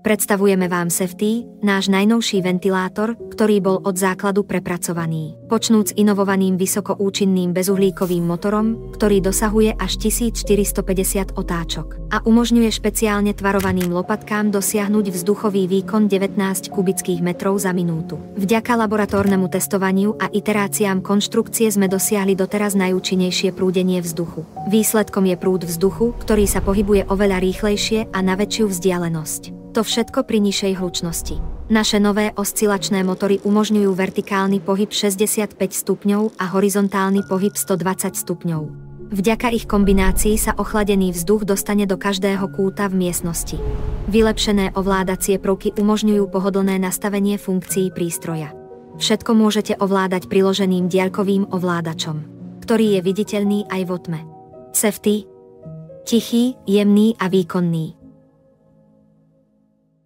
Predstavujeme vám Safety, náš najnovší ventilátor, ktorý bol od základu prepracovaný. Počnúc inovovaným vysokoúčinným bezuhlíkovým motorom, ktorý dosahuje až 1450 otáčok a umožňuje špeciálne tvarovaným lopatkám dosiahnuť vzduchový výkon 19 kubických metrov za minútu. Vďaka laboratórnemu testovaniu a iteráciám konštrukcie sme dosiahli doteraz najúčinnejšie prúdenie vzduchu. Výsledkom je prúd vzduchu, ktorý sa pohybuje oveľa rýchlejšie a na väčšiu vzdialenosť. To všetko pri nižšej hlučnosti. Naše nové oscilačné motory umožňujú vertikálny pohyb 65 stupňov a horizontálny pohyb 120 stupňov. Vďaka ich kombinácii sa ochladený vzduch dostane do každého kúta v miestnosti. Vylepšené ovládacie prvky umožňujú pohodlné nastavenie funkcií prístroja. Všetko môžete ovládať priloženým diaľkovým ovládačom, ktorý je viditeľný aj vo tme. Safety. Tichý, jemný a výkonný.